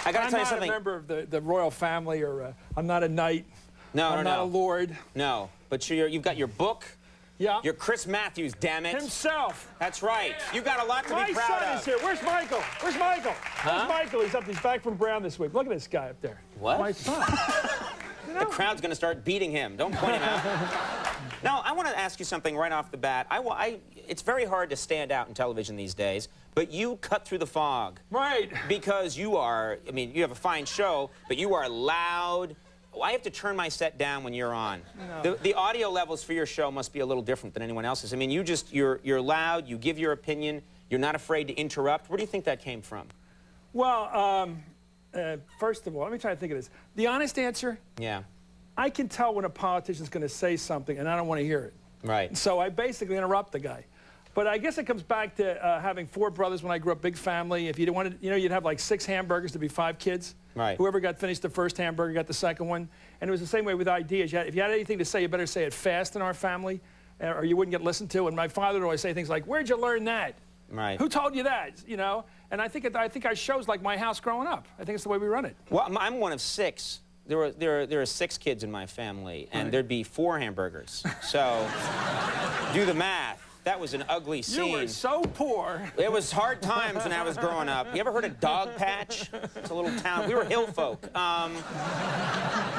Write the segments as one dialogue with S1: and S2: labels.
S1: I got to tell you
S2: I'm
S1: something.
S2: not a member of the royal family, or I'm not a knight.
S1: No,
S2: I'm not a lord.
S1: No, but you've got your book.
S2: Yeah.
S1: You're Chris Matthews, damn it.
S2: Himself.
S1: That's right. You got a lot to be proud of.
S2: My son is here. Where's Michael? Where's Michael? Where's Michael? He's back from Brown this week. Look at this guy up there.
S1: What?
S2: My son. You know?
S1: The crowd's going to start beating him. Don't point him out. Now, I want to ask you something right off the bat. It's very hard to stand out in television these days, but you cut through the fog.
S2: Right.
S1: Because you are, I mean, you have a fine show, but you are loud. I have to turn my set down when you're on. No. The audio levels for your show must be a little different than anyone else's. I mean, you're loud, you give your opinion, you're not afraid to interrupt. Where do you think that came from?
S2: Well, first of all, let me try to think of this. The honest answer?
S1: Yeah.
S2: I can tell when a politician's going to say something, and I don't want to hear it.
S1: Right.
S2: So I basically interrupt the guy. But I guess it comes back to having 4 brothers when I grew up, big family. If you wanted, you'd have like 6 hamburgers to be 5 kids.
S1: Right.
S2: Whoever got finished the first hamburger got the second one. And it was the same way with ideas. If you had anything to say, you better say it fast in our family, or you wouldn't get listened to. And my father would always say things like, "Where'd you learn that?
S1: Right.
S2: Who told you that?" You know. And I think our show's like my house growing up. I think it's the way we run it.
S1: Well, I'm one of 6. There are 6 kids in my family, and there'd be 4 hamburgers. So, do the math. That was an ugly scene.
S2: You were so poor.
S1: It was hard times when I was growing up. You ever heard of Dog Patch? It's a little town. We were hill folk.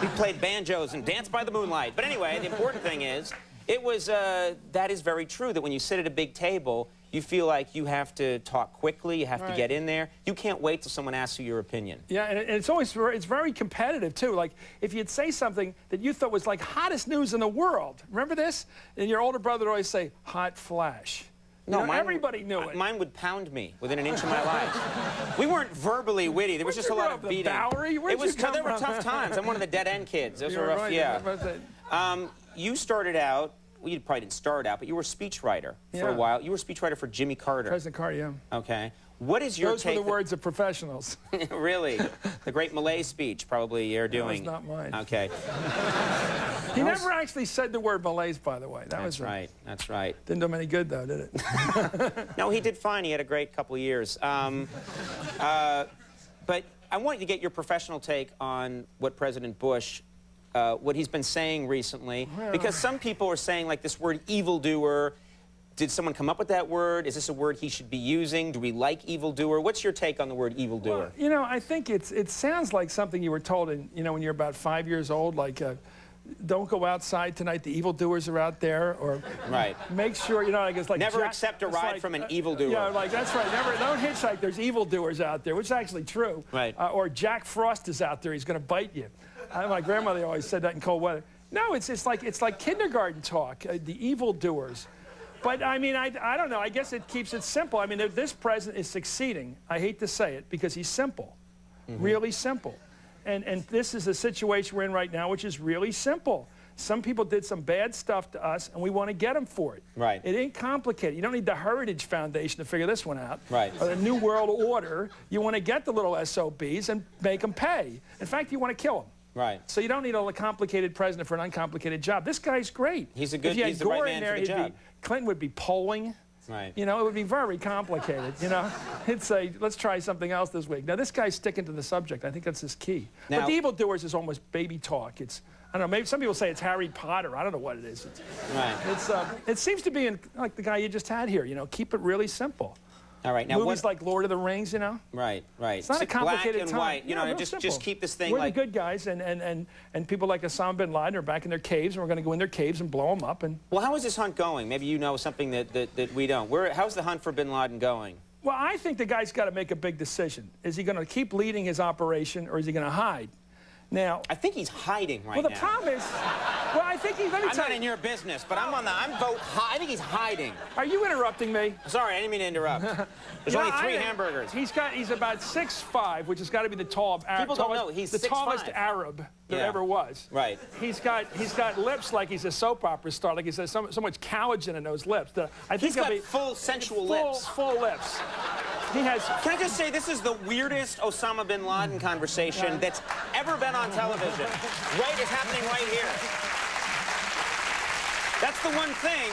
S1: We played banjos and danced by the moonlight. But anyway, the important thing is, that is very true, that when you sit at a big table, you feel like you have to talk quickly, you have to get in there. You can't wait till someone asks you your opinion. Yeah, and
S2: it's very competitive, too. Like, if you'd say something that you thought was like hottest news in the world, remember this? And your older brother would always say, "Hot flash." No, everybody knew it.
S1: Mine would pound me within an inch of my life. We weren't verbally witty. There was just a lot of beating.
S2: Bowery? There were
S1: tough times. I'm one of the dead-end kids. Those were rough,
S2: right,
S1: yeah. You started out, well, you probably didn't start out, but you were a speechwriter for a while. You were a speechwriter for Jimmy Carter.
S2: President Carter, yeah.
S1: Okay. What is your
S2: take? Those were the words of professionals.
S1: Really? The great Malay speech, probably, you're doing.
S2: That was not mine.
S1: Okay.
S2: He never actually said the word Malays, by the way.
S1: That's right. That's right.
S2: Didn't do him any good, though, did it?
S1: No, he did fine. He had a great couple of years. But I want you to get your professional take on what President Bush, what he's been saying recently. Well, because some people are saying, like, this word evildoer. Did someone come up with that word? Is this a word he should be using? Do we like evildoer? What's your take on the word evildoer?
S2: Well, I think it sounds like something you were told when you're about 5 years old, like, don't go outside tonight, the evildoers are out there, or make sure, like, it's like...
S1: Never accept a ride from an evildoer.
S2: Yeah, like, that's right. Don't hitchhike, there's evildoers out there, which is actually true.
S1: Right.
S2: Or Jack Frost is out there, he's going to bite you. My grandmother always said that in cold weather. No, it's like kindergarten talk, the evildoers. But, I mean, I don't know. I guess it keeps it simple. I mean, this president is succeeding. I hate to say it, because he's simple. Really simple. And this is the situation we're in right now, which is really simple. Some people did some bad stuff to us, and we want to get them for it.
S1: Right.
S2: It ain't complicated. You don't need the Heritage Foundation to figure this one out.
S1: Right.
S2: Or the New World Order. You want to get the little SOBs and make them pay. In fact, you want to kill them.
S1: Right.
S2: So you don't need a complicated president for an uncomplicated job. This guy's great.
S1: He's the right man for the job.
S2: Clinton would be polling.
S1: Right.
S2: It would be very complicated, He'd say, let's try something else this week. Now, this guy's sticking to the subject. I think that's his key. Now, but the evildoers is almost baby talk. I don't know, maybe some people say it's Harry Potter. I don't know what it is. It seems to be like the guy you just had here, keep it really simple.
S1: All right, now
S2: movies like Lord of the Rings,
S1: Right, right.
S2: It's not a complicated
S1: black and white, just keep this thing
S2: We're the good guys, and people like Osama bin Laden are back in their caves, and we're going to go in their caves and blow them up.
S1: Well, how is this hunt going? Maybe you know something that we don't. How's the hunt for bin Laden going?
S2: Well, I think the guy's got to make a big decision. Is he going to keep leading his operation, or is he going to hide? Now,
S1: I think he's hiding right now.
S2: Well, the problem is, I think he's...
S1: I'm not in your business, but I think he's hiding.
S2: Are you interrupting me?
S1: Sorry, I didn't mean to interrupt. There's only 3 hamburgers.
S2: He's about 6'5", which has got to be the tallest Arab there ever was.
S1: Right.
S2: He's got lips like he's a soap opera star, like he says so much collagen in those lips.
S1: He's got full sensual lips.
S2: Full lips. He has...
S1: Can I just say, this is the weirdest Osama bin Laden conversation that's ever been on television. Right, it's happening right here. That's the one thing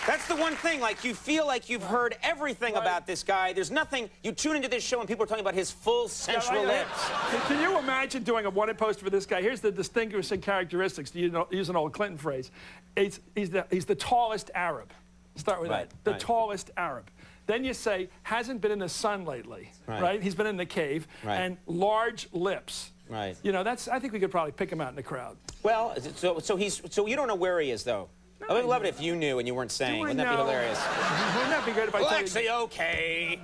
S1: That's the one thing, like, you feel like you've heard everything about this guy. There's nothing, you tune into this show and people are talking about his full sensual lips.
S2: Can you imagine doing a wanted poster for this guy? Here's the distinguishing characteristics, to use an old Clinton phrase. He's the tallest Arab. Start with that. The tallest Arab. Then you say, hasn't been in the sun lately, right? He's been in the cave, and large lips.
S1: Right.
S2: You know, that's, I think we could probably pick him out in the crowd.
S1: Well, so you don't know where he is, though. I would love it if you knew and you weren't saying. Wouldn't that be hilarious?
S2: Wouldn't that be great if I told you?
S1: Actually, okay.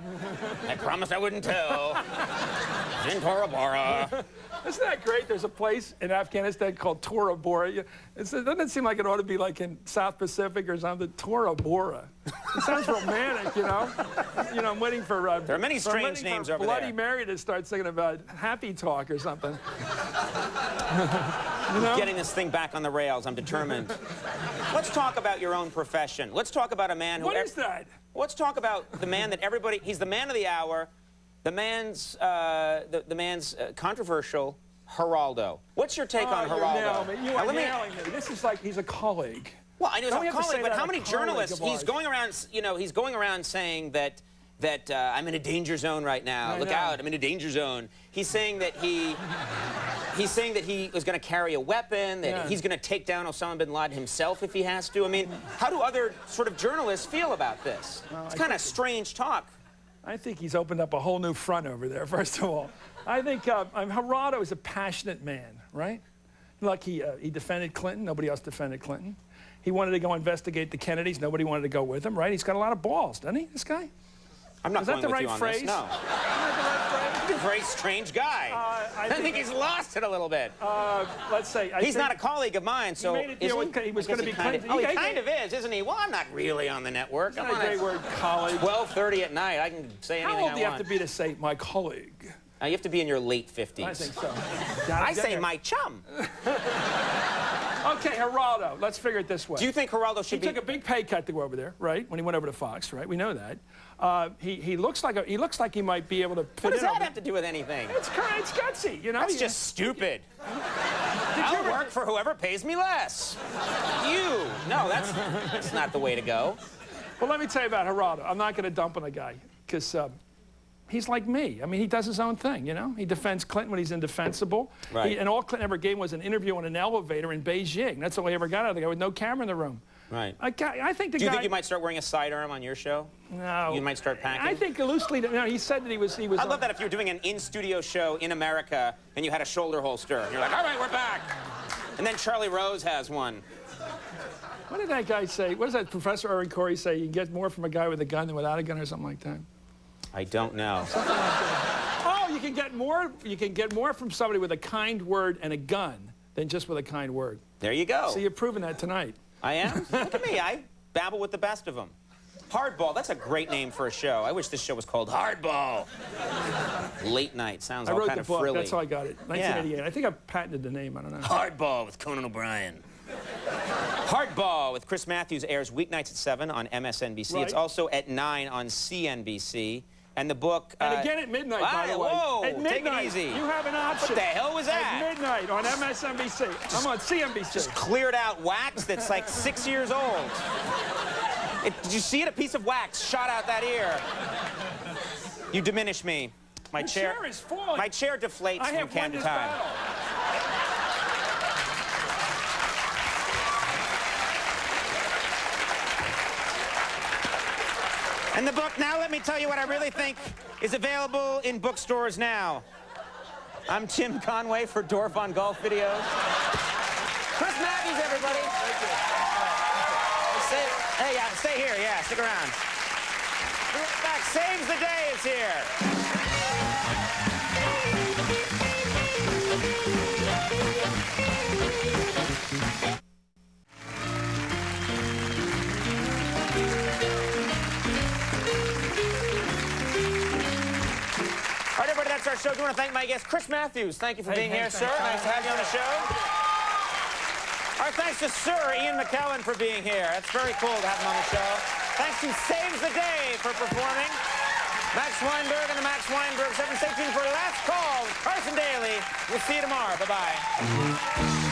S1: I promised I wouldn't tell. It's in Tora Bora.
S2: Isn't that great? There's a place in Afghanistan called Tora Bora. Doesn't it seem like it ought to be like in South Pacific or something? Tora Bora. It sounds romantic, you know? You know, I'm waiting for...
S1: there are many strange names over there.
S2: Bloody Mary to start singing about Happy Talk or something. You know?
S1: Getting this thing back on the rails. I'm determined. Let's talk about your own profession. Let's talk about a man who...
S2: What is that?
S1: Let's talk about the man that everybody... He's the man of the hour. The man's controversial Geraldo. What's your take on Geraldo?
S2: You are nailing me. This is like he's a colleague.
S1: Well, I know he's a colleague, but how many journalists? He's going around, you know, he's going around saying that I'm in a danger zone right now. Look out, I'm in a danger zone. He's saying that he was going to carry a weapon, that he's going to take down Osama bin Laden himself if he has to. I mean, how do other sort of journalists feel about this? Well, it's kind of strange talk.
S2: I think he's opened up a whole new front over there, first of all. I think Geraldo is a passionate man, right? Like he defended Clinton. Nobody else defended Clinton. He wanted to go investigate the Kennedys. Nobody wanted to go with him, right? He's got a lot of balls, doesn't he, this guy?
S1: I'm not going with you on this.
S2: Is that the right phrase?
S1: No.
S2: Is that the right phrase?
S1: He's a very strange guy. I think he's lost it a little bit.
S2: Let's say...
S1: He's not a colleague of mine, so...
S2: He made a deal with, he was going to be Clinton.
S1: Oh, he kind of is, isn't he? Well, I'm not really on the network.
S2: I'm on a great word, colleague.
S1: 12:30 at night. I can say anything I want.
S2: How old do you have to be to say, my colleague?
S1: You have to be in your late 50s.
S2: I think so.
S1: I say my chum.
S2: Okay, Geraldo. Let's figure it this way.
S1: Do you think Geraldo should be...
S2: He took a big pay cut to go over there, right? When he went over to Fox, right? We know that. He looks like he might be able to fit in.
S1: What does that have to do with anything?
S2: It's gutsy, you know?
S1: That's just stupid. I'll work for whoever pays me less. You. No, that's not the way to go.
S2: Well, let me tell you about Geraldo. I'm not going to dump on the guy, because he's like me. I mean, he does his own thing, you know? He defends Clinton when he's indefensible. Right. And all Clinton ever gave was an interview in an elevator in Beijing. That's all he ever got out of the guy with no camera in the room.
S1: Right.
S2: I think the guy...
S1: Do you think you might start wearing a sidearm on your show?
S2: No.
S1: You might start packing?
S2: I think loosely... No, he said that he was...
S1: I love that if you're doing an in-studio show in America and you had a shoulder holster. And you're like, all right, we're back. And then Charlie Rose has one.
S2: What did that guy say? What does that Professor Irwin Corey say? You get more from a guy with a gun than without a gun or something like that?
S1: I don't know.
S2: Something like that. Oh, you can get more from somebody with a kind word and a gun than just with a kind word.
S1: There you go.
S2: So you're proving that tonight.
S1: I am? Look at me. I babble with the best of them. Hardball. That's a great name for a show. I wish this show was called Hardball. Late night. Sounds all kind of frilly.
S2: That's how I got it. 1988. Yeah. I think I patented the name. I don't know.
S1: Hardball with Conan O'Brien. Hardball with Chris Matthews airs weeknights at 7 on MSNBC. Right. It's also at 9 on CNBC. And the book...
S2: and again at midnight, by the way.
S1: Whoa,
S2: at midnight,
S1: take it easy.
S2: You have an option.
S1: What the hell was that?
S2: At midnight on MSNBC. I'm on CNBC.
S1: Just cleared out wax that's like 6 years old. Did you see it? A piece of wax shot out that ear. You diminish me. My chair
S2: is falling.
S1: My chair deflates from time to time.
S2: Battle.
S1: And the book, now let me tell you what I really think is available in bookstores now. I'm Tim Conway for Dorf on Golf Videos. Chris Matthews, everybody. Hey, stay here, yeah, stick around. Be right back. Saves the Day is here. That's our show. I do want to thank my guest, Chris Matthews. Thank you for being here, sir. Nice to have you on the show. Our thanks to Sir Ian McKellen for being here. That's very cool to have him on the show. Thanks to Saves the Day for performing. Max Weinberg and the Max Weinberg 7. Stay tuned for Last Call with Carson Daly. We'll see you tomorrow. Bye-bye.